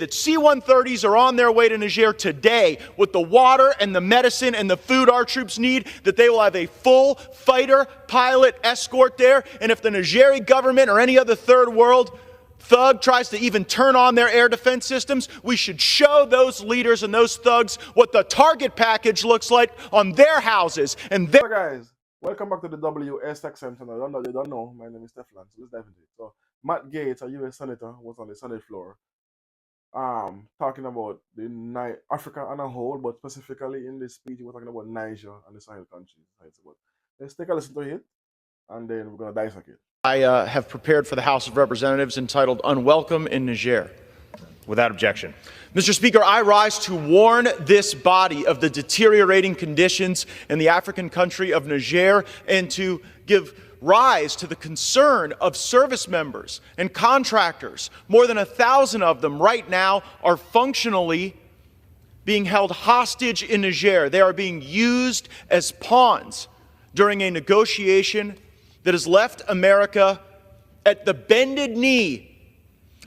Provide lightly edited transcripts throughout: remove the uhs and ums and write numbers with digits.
that C-130s are on their way to Niger today with the water and the medicine and the food our troops need, that they will have a full fighter pilot escort there. And if the Nigerian government or any other third world thug tries to even turn on their air defense systems, we should show those leaders and those thugs what the target package looks like on their houses. And So guys, welcome back to the WSXM channel. You don't know, my name is Stefan. So let's dive into it. So Matt Gaets, a US senator, was on the Senate floor, talking about the Africa on a whole, but specifically in this speech, he was talking about Niger and the Sahel countries. Let's take a listen to it, and then we're gonna dissect it. I have prepared for the House of Representatives entitled Unwelcome in Niger. Without objection. Mr. Speaker, I rise to warn this body of the deteriorating conditions in the African country of Niger and to give rise to the concern of service members and contractors. More than 1,000 of them right now are functionally being held hostage in Niger. They are being used as pawns during a negotiation that has left America at the bended knee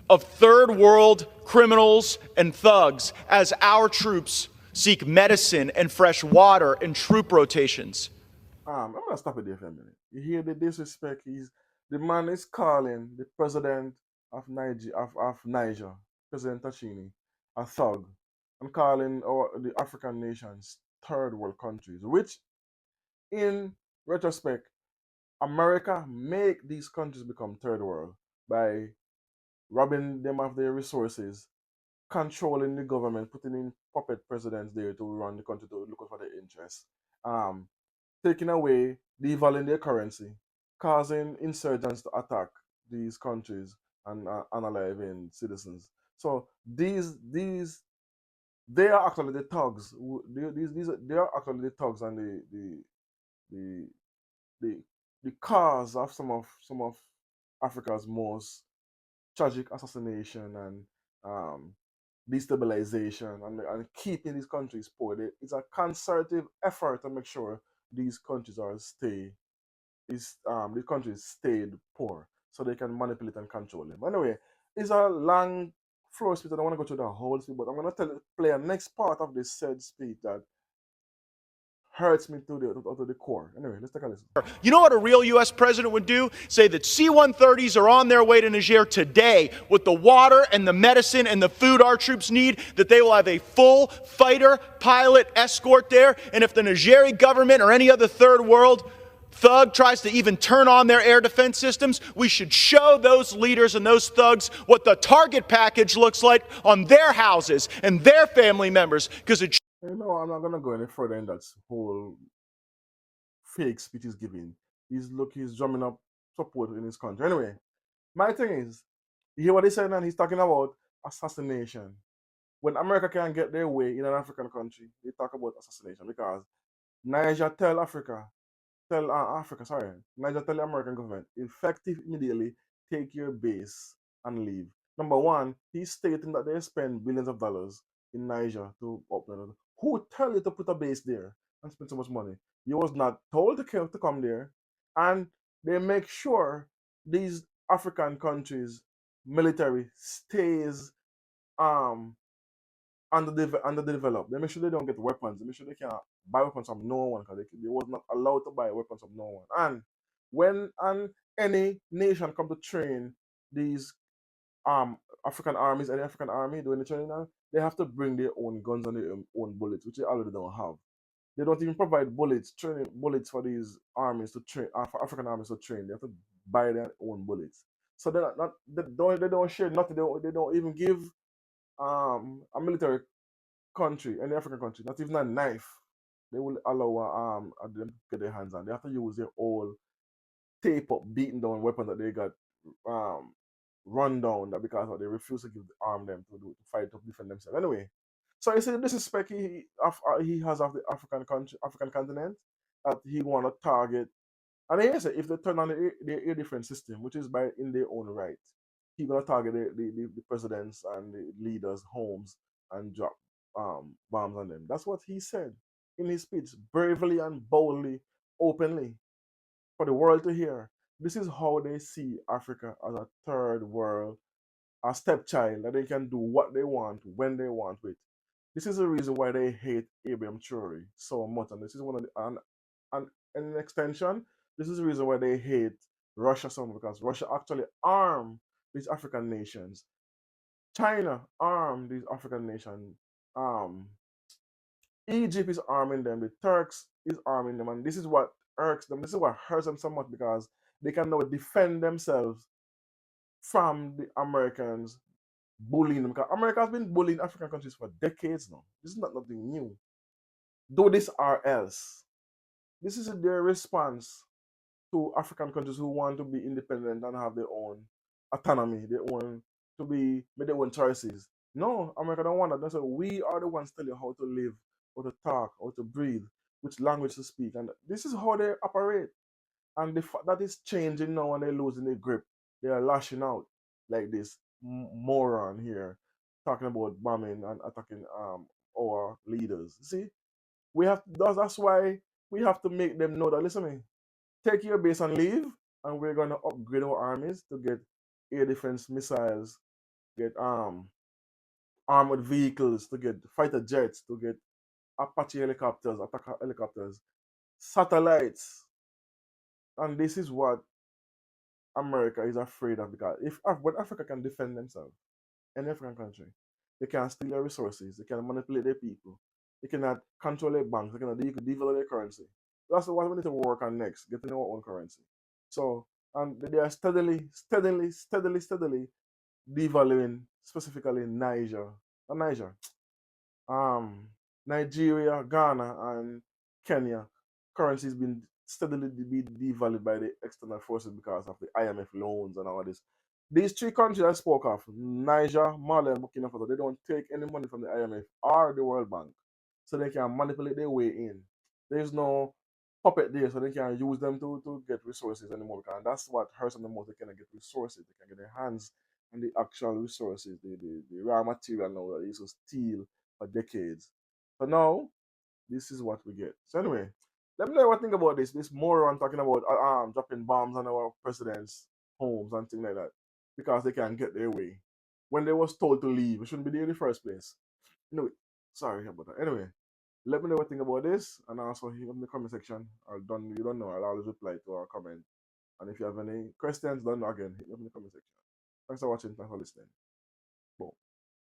of third world criminals and thugs as our troops seek medicine and fresh water and troop rotations. I'm gonna stop it there for a minute. You hear the disrespect? The man is calling the president of Niger, President Tachini, a thug, and calling the African nations third world countries, which, in retrospect, America make these countries become third world by robbing them of their resources, controlling the government, putting in puppet presidents there to run the country to look out for their interests, taking away, devaluing their currency, causing insurgents to attack these countries and unaliving citizens. So they are actually the thugs. They are actually the thugs and the the the cause of some of Africa's most tragic assassination and destabilization and keeping these countries poor. It's a concerted effort to make sure these countries these countries stayed poor so they can manipulate and control them. Anyway, it's a long floor speech. I don't want to go through the whole speech, but I'm gonna play a next part of this said speech that hurts me to the core. Anyway, let's take a listen. You know what a real U.S. president would do? Say that C-130s are on their way to Niger today with the water and the medicine and the food our troops need, that they will have a full fighter pilot escort there. And if the Nigerian government or any other third world thug tries to even turn on their air defense systems, we should show those leaders and those thugs what the target package looks like on their houses and their family members, because it I'm not gonna go any further in that whole fake speech he's giving. He's drumming up support in his country. Anyway, my thing is, you hear what he's saying, and he's talking about assassination. When America can't get their way in an African country, they talk about assassination because Niger tell Africa, Niger tell the American government, effective immediately, take your base and leave. Number one, he's stating that they spend billions of dollars in Niger to open it. Who tell you to put a base there and spend so much money? You was not told to come there, and they make sure these African countries military stays underdeveloped. They make sure they don't get weapons. They make sure they can't buy weapons from no one because they was not allowed to buy weapons from no one. And when any nation come to train these African armies, any African army doing the training now, they have to bring their own guns and their own bullets, which they already don't have. They don't even provide training bullets for these armies to train, for African armies to train. They have to buy their own bullets. So they don't share nothing. They don't even give a military country, any African country, not even a knife, they will allow them to get their hands on. They have to use their old tape up, beaten down weapons that they got run down that because they refuse to arm them to fight to defend themselves. Anyway, so you see the disrespect he has of the African continent that he want to target. And he said if they turn on the air defense system, which is by in their own right, he gonna target the presidents and the leaders' homes and drop bombs on them. That's what he said in his speech, bravely and boldly, openly, for the world to hear. This is how they see Africa as a third world a stepchild that they can do what they want when they want with. This is the reason why they hate Abraham Traore so much, and this is one of the and in extension, this is the reason why they hate Russia so much, because Russia actually armed these African nations. China armed these African nations. Um, Egypt is arming them. The Turks is arming them, and this is what irks them. This is what hurts them so much, because they can now defend themselves from the Americans bullying them. Because America has been bullying African countries for decades now. This is not nothing new. Do this or else. This is their response to African countries who want to be independent and have their own autonomy, their own to be make their own choices. No, America don't want that. That's why we are the ones telling you how to live, how to talk, how to breathe, which language to speak, and this is how they operate. And the fact that is changing now, and they're losing their grip, they are lashing out like this moron here, talking about bombing and attacking our leaders. See, we have that's why we have to make them know that, listen to me, take your base and leave, and we're going to upgrade our armies to get air defense missiles, get armored vehicles, to get fighter jets, to get Apache helicopters, attack helicopters, satellites. And this is what America is afraid of, because if when Africa can defend themselves, any African country, they can steal their resources, they can manipulate their people, they cannot control their banks, they could devalue their currency. That's what we need to work on next, getting our own currency. So, and they are steadily devaluing, specifically Niger, not Niger, um, Nigeria, Ghana, and Kenya. Currency has been steadily devalued by the external forces because of the IMF loans and all this. These three countries I spoke of, Niger, Mali, and Burkina Faso, they don't take any money from the IMF or the World Bank, so they can manipulate their way in. There's no puppet there, so they can use them to get resources anymore. Because that's what hurts them the most. They cannot get resources. They can get their hands on the actual resources, the raw material now that they used to steal for decades. So now, this is what we get. So anyway, let me know what you think about this. This moron talking about dropping bombs on our president's homes and things like that, because they can get their way. When they was told to leave, we shouldn't be there in the first place. Anyway, sorry about that. Anyway, let me know what you think about this, and also hit up in the comment section. You don't know, I'll always reply to our comment. And if you have any questions, don't know, again, hit me up in the comment section. Thanks for watching. Thanks for listening.